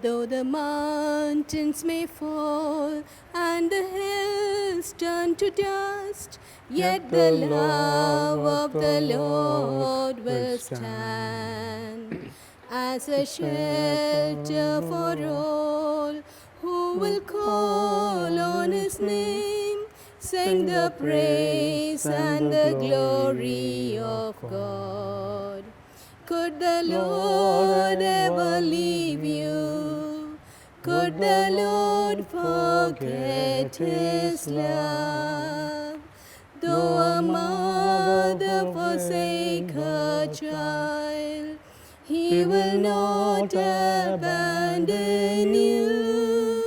Though the mountains may fall and the hills turn to dust, yet the love of the Lord will stand as a shelter for all who will call on His name, sing the praise and the glory of God. Could the Lord ever leave you? Could the Lord forget His love? Though a mother forsake her child, He will not abandon you.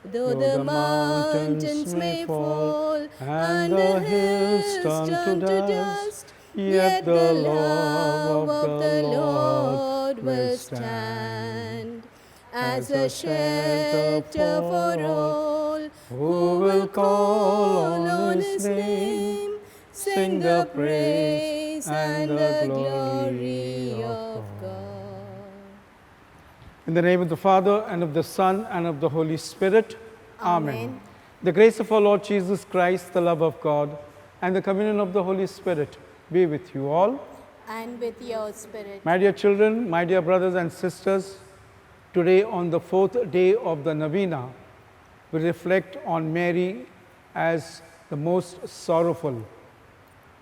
Though the mountains may fall and the hills turn to dust, yet the love of the Lord will stand as a shelter for all who will call on His name, sing the praise and the glory of God. In the name of the Father, and of the Son, and of the Holy Spirit. Amen. Amen. The grace of our Lord Jesus Christ, the love of God, and the communion of the Holy Spirit be with you all. And with your spirit. My dear children, my dear brothers and sisters, today on the 4th day of the Novena, we reflect on Mary as the most sorrowful.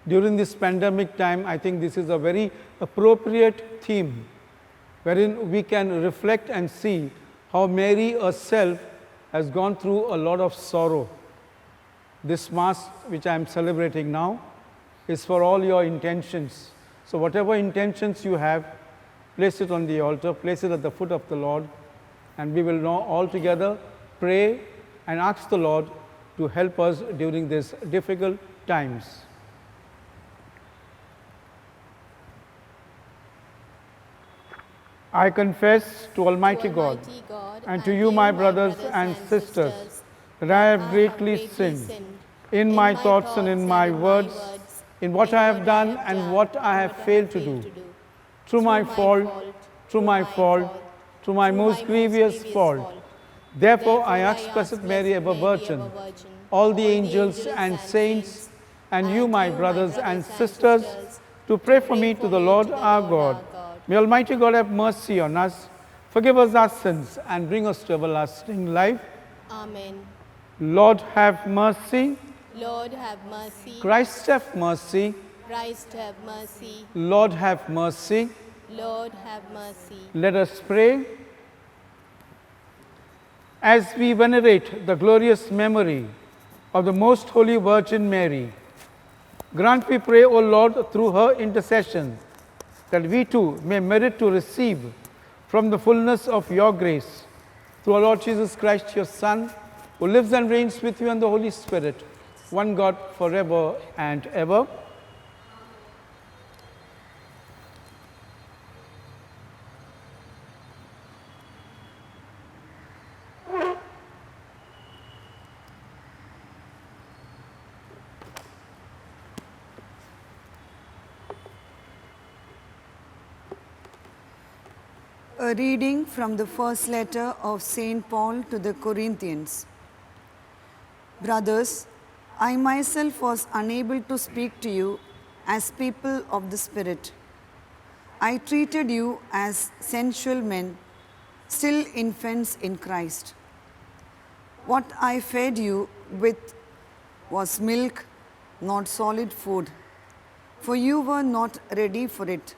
During this pandemic time, I think this is a very appropriate theme wherein we can reflect and see how Mary herself has gone through a lot of sorrow. This Mass, which I am celebrating now, is for all your intentions. So whatever intentions you have, place it on the altar, place it at the foot of the Lord, and we will now all together pray and ask the Lord to help us during these difficult times. I confess to Almighty God and to you, my brothers and sisters, that I have greatly sinned in my thoughts and in my words, in what I have done and what I have failed to do, through my fault, through my most grievous fault. Therefore, I ask Blessed Mary, ever Virgin, all the angels and saints, and you, my brothers and sisters, to pray for me to the Lord our God. May Almighty God have mercy on us, forgive us our sins, and bring us to everlasting life. Amen. Lord, have mercy. Lord, have mercy. Christ, have mercy. Christ, have mercy. Lord, have mercy. Lord, have mercy. Let us pray. As we venerate the glorious memory of the Most Holy Virgin Mary, grant, we pray, O Lord, through her intercession, that we too may merit to receive from the fullness of your grace, through our Lord Jesus Christ, your Son, who lives and reigns with you and the Holy Spirit, one God, forever and ever. A reading from the first letter of St. Paul to the Corinthians. Brothers, I myself was unable to speak to you as people of the Spirit. I treated you as sensual men, still infants in Christ. What I fed you with was milk, not solid food, for you were not ready for it.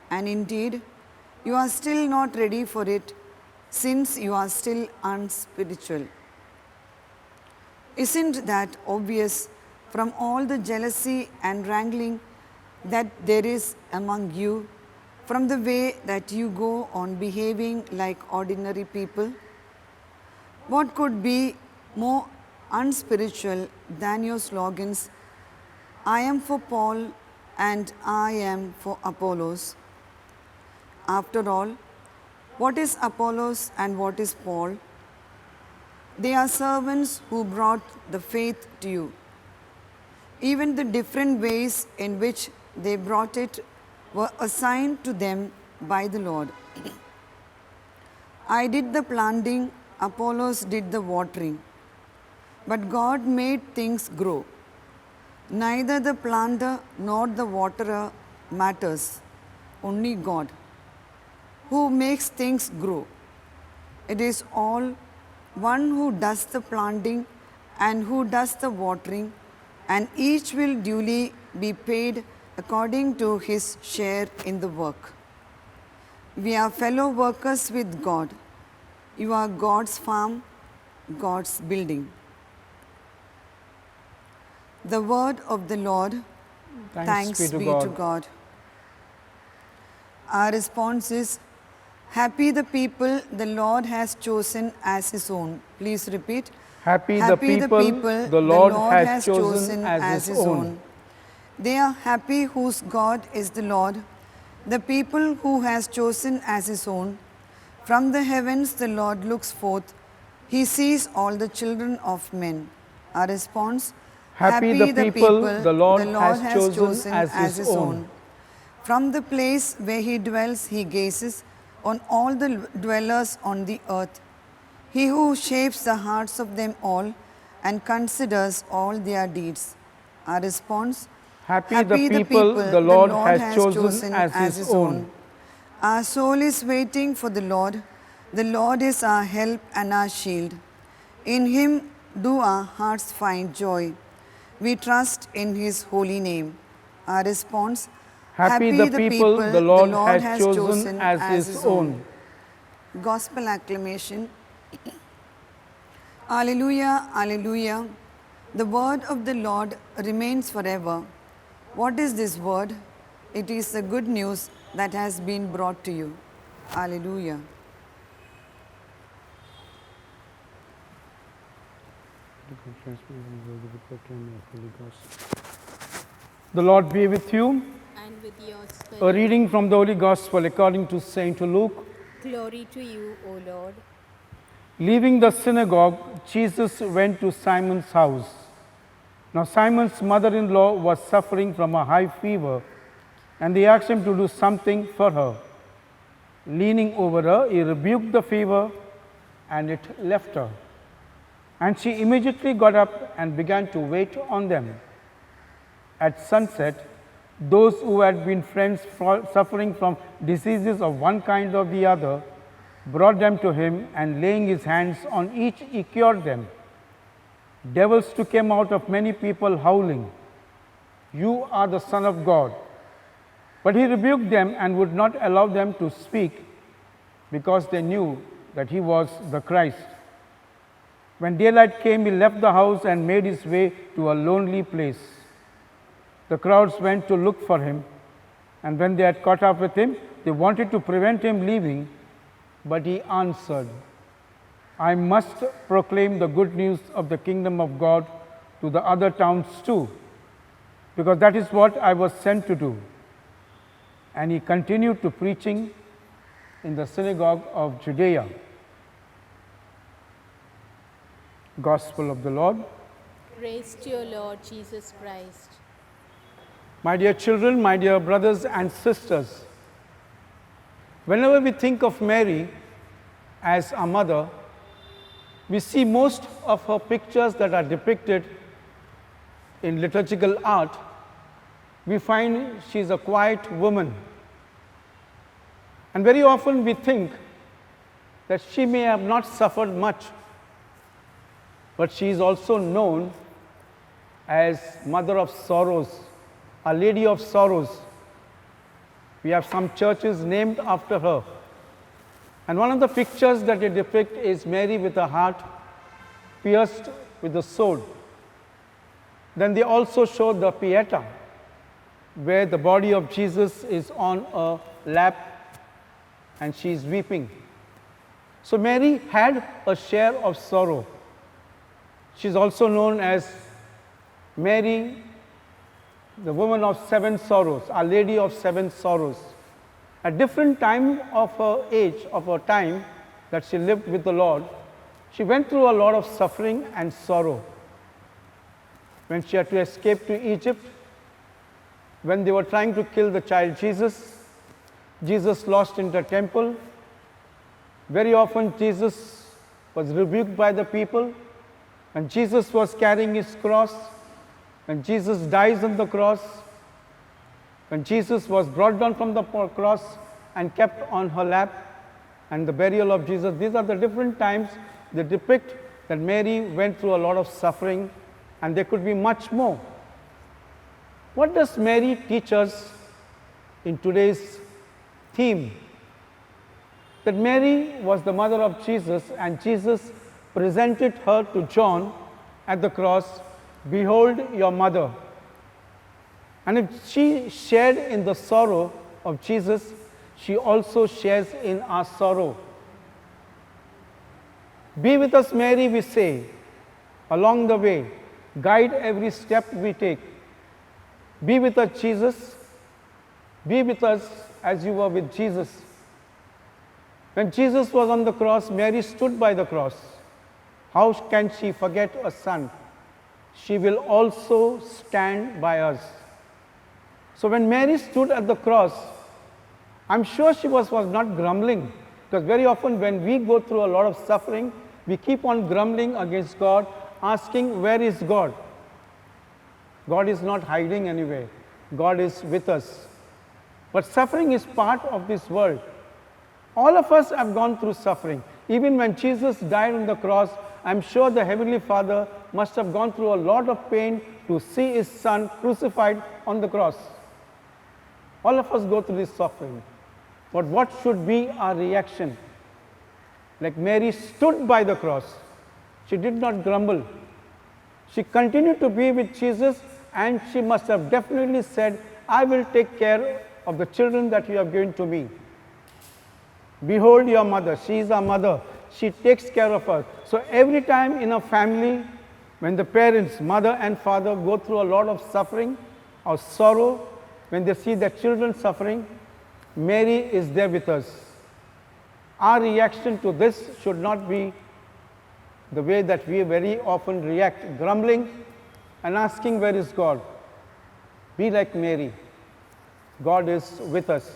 And indeed, you are still not ready for it, since you are still unspiritual. Isn't that obvious from all the jealousy and wrangling that there is among you, from the way that you go on behaving like ordinary people? What could be more unspiritual than your slogans, I am for Paul and I am for Apollos? After all, what is Apollos and what is Paul? They are servants who brought the faith to you. Even the different ways in which they brought it were assigned to them by the Lord. I did the planting, Apollos did the watering. But God made things grow. Neither the planter nor the waterer matters, only God, who makes things grow. It is all one who does the planting and who does the watering, and each will duly be paid according to his share in the work. We are fellow workers with God. You are God's farm, God's building. The word of the Lord. Thanks be to God. Our response is, happy the people the Lord has chosen as his own. Please repeat. Happy the people the Lord has chosen as his own. They are happy whose God is the Lord, the people who has chosen as his own. From the heavens the Lord looks forth. He sees all the children of men. Our response, happy the people the Lord has chosen as his own. From the place where he dwells, he gazes on all the dwellers on the earth. He who shapes the hearts of them all and considers all their deeds. Our response, happy the people the Lord has chosen as his own. Our soul is waiting for the Lord. The Lord is our help and our shield. In him do our hearts find joy. We trust in his holy name. Our response, happy the people the Lord has chosen as his own. Gospel acclamation. Alleluia, alleluia. The word of the Lord remains forever. What is this word? It is the good news that has been brought to you. Alleluia. The Lord be with you. And with your A spirit. reading from the Holy Gospel according to Saint Luke. Glory to you, O Lord. Leaving the synagogue, Jesus went to Simon's house. Now Simon's mother-in-law was suffering from a high fever, and they asked him to do something for her. Leaning over her, he rebuked the fever, and it left her. And she immediately got up and began to wait on them. At sunset, those who had been friends suffering from diseases of one kind or the other brought them to him, and laying his hands on each, he cured them. Devils took him out of many people, howling, "You are the Son of God." But he rebuked them and would not allow them to speak, because they knew that he was the Christ. When daylight came, he left the house and made his way to a lonely place. The crowds went to look for him, and when they had caught up with him, they wanted to prevent him leaving, but he answered, "I must proclaim the good news of the kingdom of God to the other towns too, because that is what I was sent to do." And he continued to preaching in the synagogue of Judea. Gospel of the Lord. Praise to your Lord Jesus Christ. My dear children, my dear brothers and sisters, whenever we think of Mary as a mother, we see most of her pictures that are depicted in liturgical art. We find she is a quiet woman. And very often we think that she may have not suffered much, but she is also known as Mother of Sorrows, a Lady of Sorrows. We have some churches named after her. And one of the pictures that they depict is Mary with her heart pierced with a sword. Then they also show the Pieta, where the body of Jesus is on a lap and she is weeping. So Mary had a share of sorrow. She is also known as Mary, the woman of seven sorrows, Our Lady of Seven Sorrows. At different time of her age, of her time that she lived with the Lord, she went through a lot of suffering and sorrow. When she had to escape to Egypt, when they were trying to kill the child Jesus, Jesus lost in the temple, Very often Jesus was rebuked by the people, and Jesus was carrying his cross, when Jesus dies on the cross, when Jesus was brought down from the cross and kept on her lap, and the burial of Jesus. These are the different times they depict that Mary went through a lot of suffering, and there could be much more. What does Mary teach us in today's theme? That Mary was the mother of Jesus, and Jesus presented her to John at the cross, "Behold your mother." And if she shared in the sorrow of Jesus, she also shares in our sorrow. Be with us, Mary, we say, along the way. Guide every step we take. Be with us, Jesus. Be with us as you were with Jesus. When Jesus was on the cross, Mary stood by the cross. How can she forget a son? She will also stand by us. So when Mary stood at the cross, I'm sure she was not grumbling, because very often when we go through a lot of suffering, we keep on grumbling against God, asking, where is God? God is not hiding anywhere. God is with us. But suffering is part of this world. All of us have gone through suffering. Even when Jesus died on the cross, I'm sure the Heavenly Father must have gone through a lot of pain to see his son crucified on the cross. All of us go through this suffering. But what should be our reaction? Like Mary stood by the cross. She did not grumble. She continued to be with Jesus, and she must have definitely said, I will take care of the children that you have given to me. Behold your mother. She is our mother. She takes care of us. So every time in a family, when the parents, mother and father, go through a lot of suffering or sorrow, when they see their children suffering, Mary is there with us. Our reaction to this should not be the way that we very often react, grumbling and asking, where is God? Be like Mary. God is with us.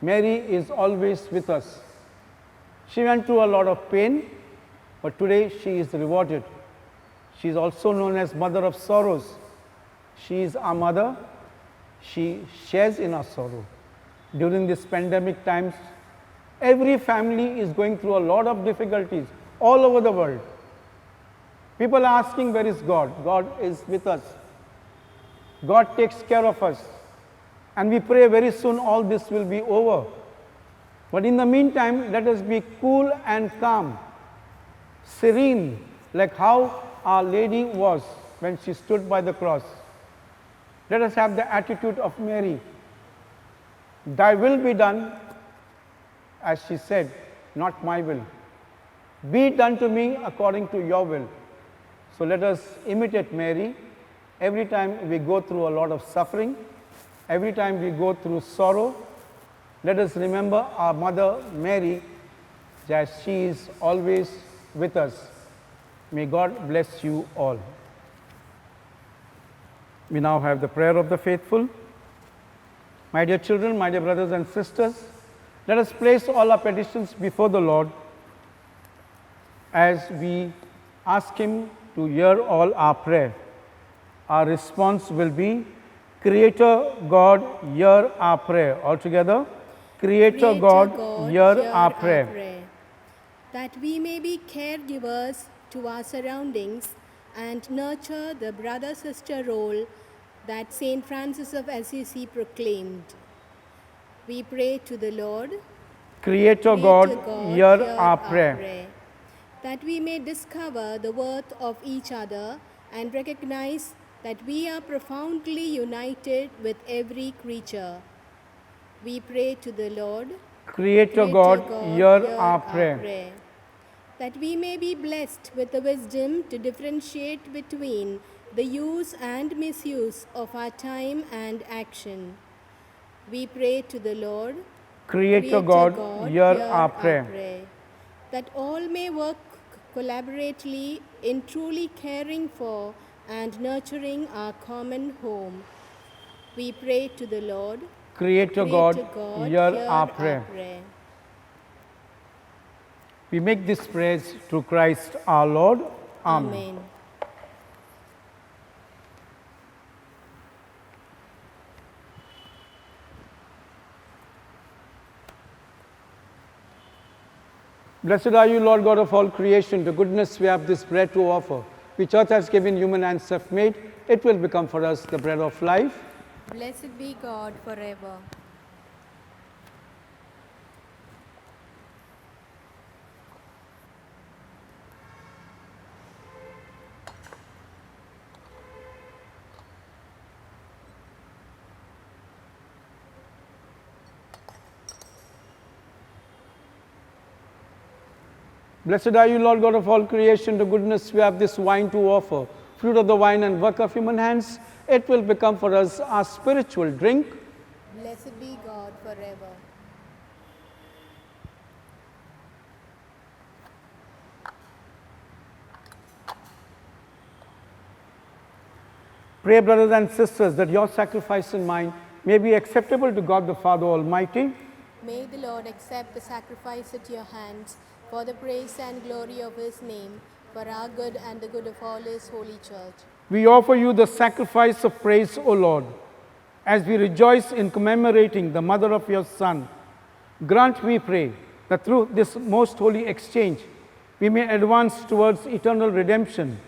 Mary is always with us. She went through a lot of pain, but today she is rewarded. She is also known as Mother of Sorrows. She is our mother. She shares in our sorrow. During this pandemic times, every family is going through a lot of difficulties all over the world. People are asking, where is God? God is with us. God takes care of us. And we pray very soon all this will be over. But in the meantime, let us be cool and calm, serene, like how Our Lady was when she stood by the cross. Let us have the attitude of Mary. Thy will be done, as she said, not my will. Be done to me according to your will. So let us imitate Mary. Every time we go through a lot of suffering, every time we go through sorrow, let us remember our Mother Mary, that she is always with us. May God bless you all. We now have the prayer of the faithful. My dear children, my dear brothers and sisters, let us place all our petitions before the Lord as we ask Him to hear all our prayer. Our response will be, Creator God, hear our prayer. All together. Creator God, hear our prayer. That we may be caregivers to our surroundings and nurture the brother-sister role that Saint Francis of Assisi proclaimed. We pray to the Lord. Creator God, hear our prayer. That we may discover the worth of each other and recognize that we are profoundly united with every creature. We pray to the Lord. Creator God, hear our prayer. That we may be blessed with the wisdom to differentiate between the use and misuse of our time and action. We pray to the Lord. Creator God, hear our prayer. That all may work collaboratively in truly caring for and nurturing our common home. We pray to the Lord. Creator God, hear our prayer. We make these prayers through Christ our Lord. Amen. Amen. Blessed are you, Lord God of all creation. To goodness we have this bread to offer, which earth has given, human hands have made. It will become for us the bread of life. Blessed be God forever. Blessed are you, Lord God of all creation. To goodness we have this wine to offer, fruit of the vine and work of human hands. It will become for us our spiritual drink. Blessed be God forever. Pray, brothers and sisters, that your sacrifice and mine may be acceptable to God the Father Almighty. May the Lord accept the sacrifice at your hands for the praise and glory of his name, for our good and the good of all his holy church. We offer you the sacrifice of praise, O Lord, as we rejoice in commemorating the mother of your Son. Grant, we pray, that through this most holy exchange, we may advance towards eternal redemption.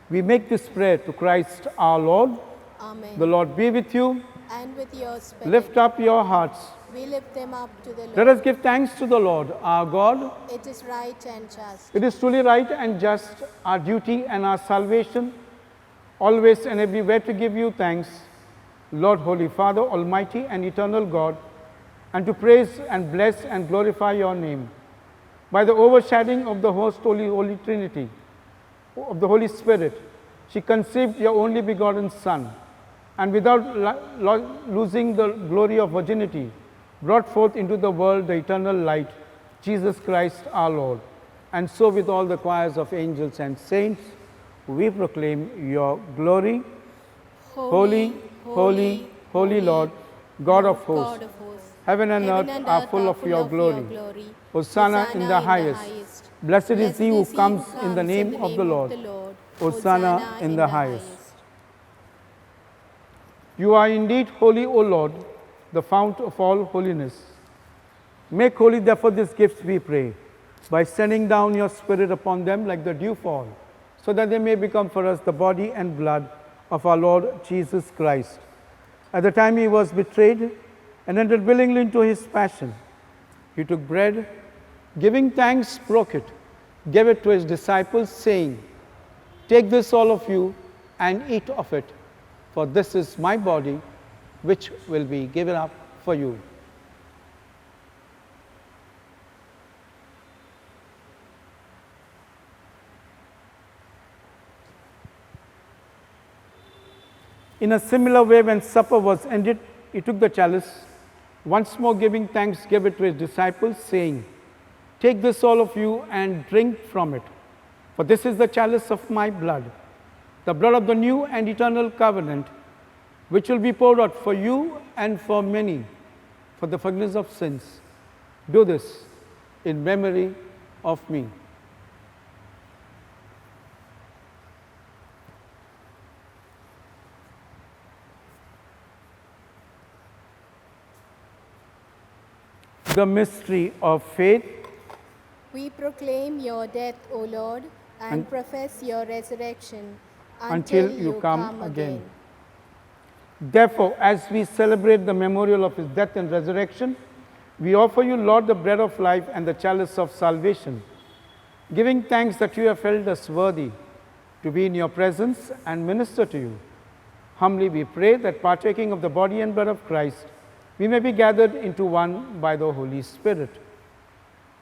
We make this prayer to Christ our Lord. Amen. The Lord be with you. And with your spirit, Lift up your hearts. we lift them up to the Lord. Let us give thanks to the Lord, our God. It is right and just. It is truly right and just, our duty and our salvation, always and everywhere to give you thanks, Lord, Holy Father, Almighty and eternal God, and to praise and bless and glorify your name. By the overshadowing of the most holy Trinity, of the Holy Spirit, she conceived your only begotten Son, and without losing the glory of virginity, brought forth into the world the eternal light, Jesus Christ our Lord. And so with all the choirs of angels and saints, we proclaim your glory. Holy, holy, holy Lord, God of hosts. God of hosts. Heaven and earth are full of your glory. Hosanna in the highest. Blessed is he who comes in the name of the Lord. Hosanna in the highest. You are indeed holy, O Lord, the fount of all holiness. Make holy therefore these gifts, we pray, by sending down your Spirit upon them like the dewfall, so that they may become for us the body and blood of our Lord Jesus Christ. At the time he was betrayed and entered willingly into his passion, he took bread, giving thanks, broke it, gave it to his disciples, saying, "Take this, all of you, and eat of it, for this is my body, which will be given up for you." In a similar way, when supper was ended, he took the chalice, once more giving thanks, gave it to his disciples, saying, "Take this, all of you, and drink from it, for this is the chalice of my blood, the blood of the new and eternal covenant, which will be poured out for you and for many for the forgiveness of sins. Do this in memory of me." The mystery of faith. We proclaim your death, O Lord, and And profess your resurrection until you come again. Therefore, as we celebrate the memorial of his death and resurrection, we offer you, Lord, the bread of life and the chalice of salvation, giving thanks that you have held us worthy to be in your presence and minister to you. Humbly we pray that, partaking of the body and blood of Christ, we may be gathered into one by the Holy Spirit.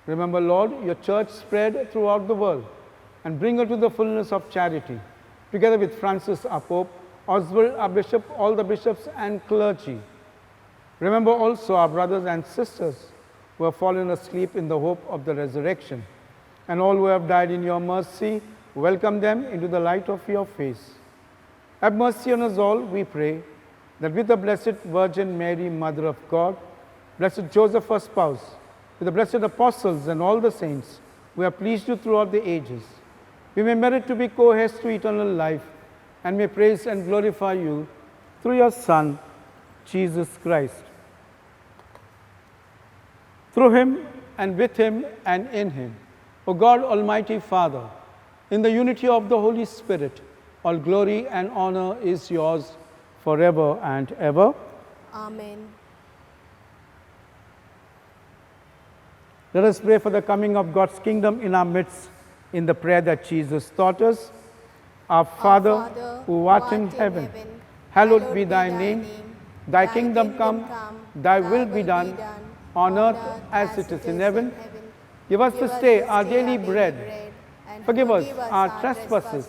Remember, Lord, your church spread throughout the world, and bring her to the fullness of charity, together with Francis, our Pope, Oswald, our Bishop, all the bishops and clergy. Remember also our brothers and sisters who have fallen asleep in the hope of the resurrection, and all who have died in your mercy. Welcome them into the light of your face. Have mercy on us all, we pray, that with the Blessed Virgin Mary, Mother of God, Blessed Joseph, her spouse, with the blessed apostles and all the saints, we have pleased you throughout the ages. We may merit to be co-heirs to eternal life and may praise and glorify you through your Son, Jesus Christ. Through him and with him and in him, O God, Almighty Father, in the unity of the Holy Spirit, all glory and honor is yours forever and ever. Amen. Let us pray for the coming of God's kingdom in our midst in the prayer that Jesus taught us. Our Father, who art in heaven, hallowed be thy name. Thy kingdom come, thy will be done, on earth as it is in heaven. Give us this day our daily bread. Forgive us our trespasses,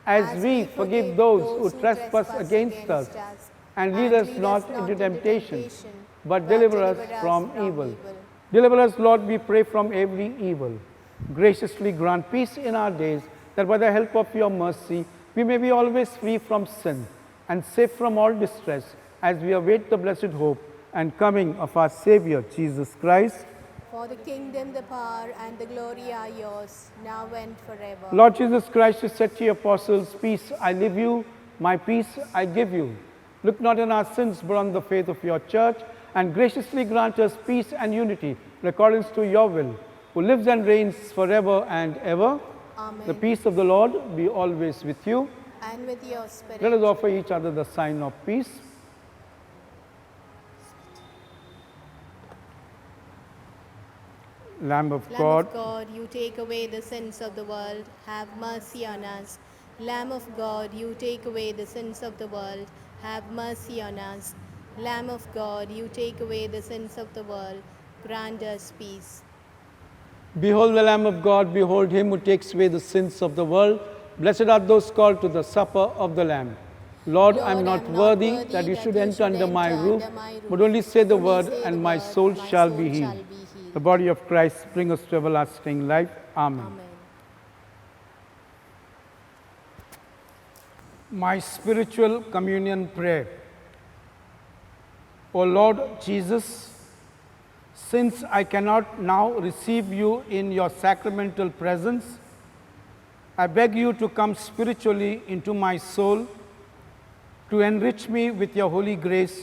as we forgive those who trespass against us. And lead us not into temptation, but deliver us from evil. Deliver us, Lord, we pray, from every evil. Graciously grant peace in our days, that by the help of your mercy, we may be always free from sin and safe from all distress, as we await the blessed hope and coming of our Savior, Jesus Christ. For the kingdom, the power, and the glory are yours, now and forever. Lord Jesus Christ, you said to your apostles, peace I leave you, my peace I give you. Look not on our sins, but on the faith of your church, and graciously grant us peace and unity in accordance to your will, who lives and reigns forever and ever. Amen. The peace of the Lord be always with you. And with your spirit. Let us offer each other the sign of peace. Lamb of Lamb God, of God, you take away the sins of the world, have mercy on us. Lamb of God, you take away the sins of the world, have mercy on us. Lamb of God, you take away the sins of the world, grant us peace. behold the Lamb of God, behold him who takes away the sins of the world. Blessed are those called to the supper of the Lamb. Lord, I am not worthy that you should enter under my roof, but only say the word, and my soul shall be healed. The body of Christ bring us to everlasting life. Amen. Amen. My spiritual communion prayer. O Lord Jesus, since I cannot now receive you in your sacramental presence, I beg you to come spiritually into my soul, to enrich me with your holy grace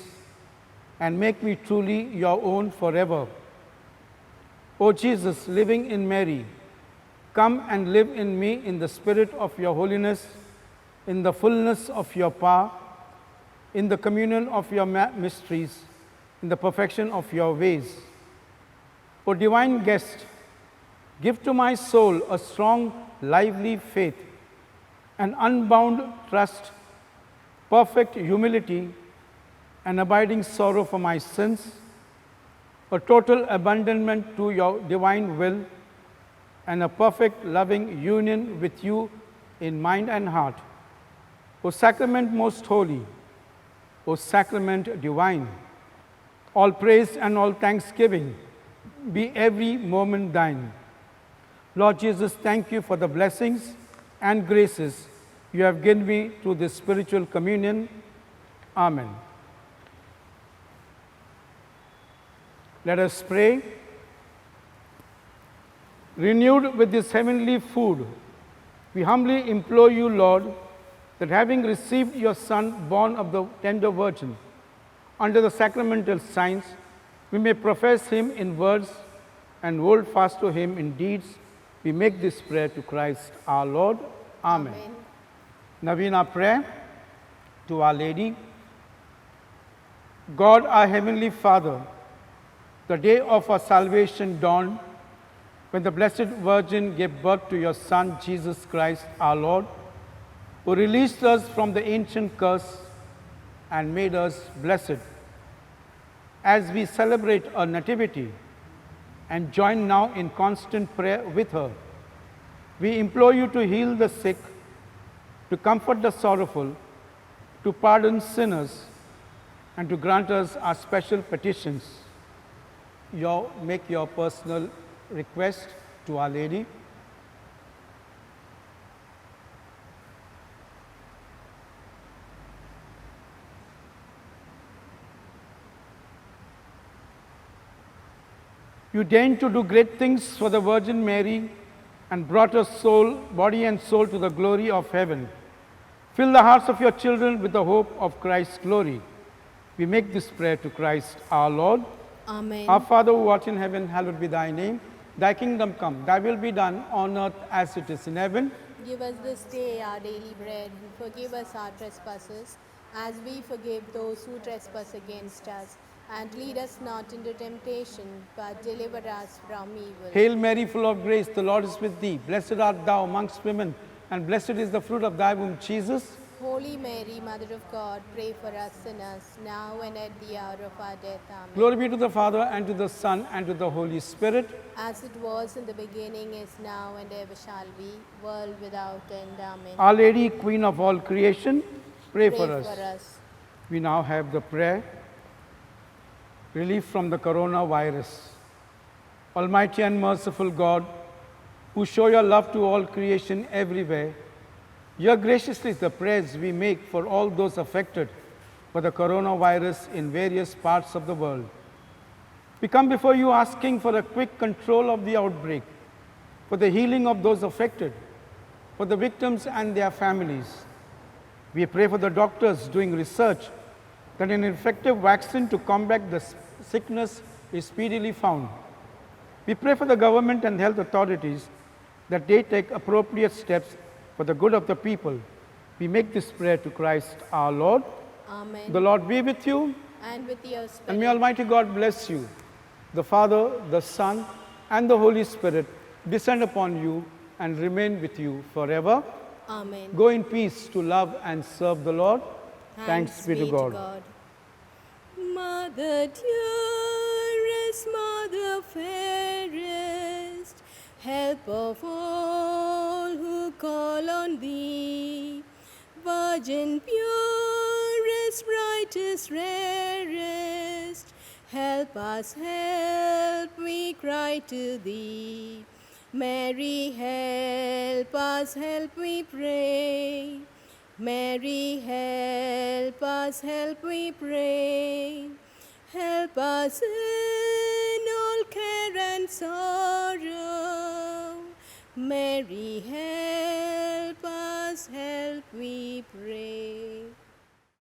and make me truly your own forever. O Jesus, living in Mary, come and live in me in the spirit of your holiness, in the fullness of your power, in the communion of your mysteries, in the perfection of your ways. O divine guest, give to my soul a strong, lively faith, an unbound trust, perfect humility, an abiding sorrow for my sins, a total abandonment to your divine will, and a perfect loving union with you in mind and heart. O sacrament most holy, O sacrament divine, all praise and all thanksgiving be every moment thine. Lord Jesus, thank you for the blessings and graces you have given me through this spiritual communion. Amen. Let us pray. Renewed with this heavenly food, we humbly implore you, Lord, that having received your Son, born of the tender Virgin, under the sacramental signs, we may profess him in words and hold fast to him in deeds. We make this prayer to Christ our Lord. Amen. Amen. Novena prayer to Our Lady. God, our Heavenly Father, the day of our salvation dawned when the Blessed Virgin gave birth to your Son, Jesus Christ our Lord, who released us from the ancient curse and made us blessed. As we celebrate her nativity and join now in constant prayer with her, we implore you to heal the sick, to comfort the sorrowful, to pardon sinners, and to grant us our special petitions. Make your personal request to Our Lady. You deigned to do great things for the Virgin Mary and brought us soul, body and soul to the glory of heaven. Fill the hearts of your children with the hope of Christ's glory. We make this prayer to Christ our Lord. Amen. Our Father who art in heaven, hallowed be thy name. Thy kingdom come, thy will be done on earth as it is in heaven. Give us this day our daily bread, and forgive us our trespasses, as we forgive those who trespass against us. And lead us not into temptation, but deliver us from evil. Hail Mary, full of grace, the Lord is with thee. Blessed art thou amongst women, and blessed is the fruit of thy womb, Jesus. Holy Mary, Mother of God, pray for us sinners, now and at the hour of our death. Amen. Glory be to the Father, and to the Son, and to the Holy Spirit. As it was in the beginning, is now, and ever shall be, world without end. Amen. Our Lady, Queen of all creation, pray for us. for us. We now have the prayer, relief from the coronavirus. Almighty and merciful God, who show your love to all creation everywhere, hear graciously the prayers we make for all those affected by the coronavirus in various parts of the world. We come before you asking for a quick control of the outbreak, for the healing of those affected, for the victims and their families. We pray for the doctors doing research that an effective vaccine to combat the sickness is speedily found. We pray for the government and health authorities that they take appropriate steps for the good of the people. We make this prayer to Christ our Lord. Amen. The Lord be with you, And with your spirit. and may Almighty God bless you. The Father, the Son, and the Holy Spirit descend upon you and remain with you forever. Amen. Go in peace to love and serve the Lord. Thanks be to God. Mother dearest, Mother fairest, help of all who call on thee, Virgin purest, brightest, rarest, help us, help, we cry to thee. Mary, help us, help, we pray. Mary, help us, help, we pray. Help us in all care and sorrow. Mary, help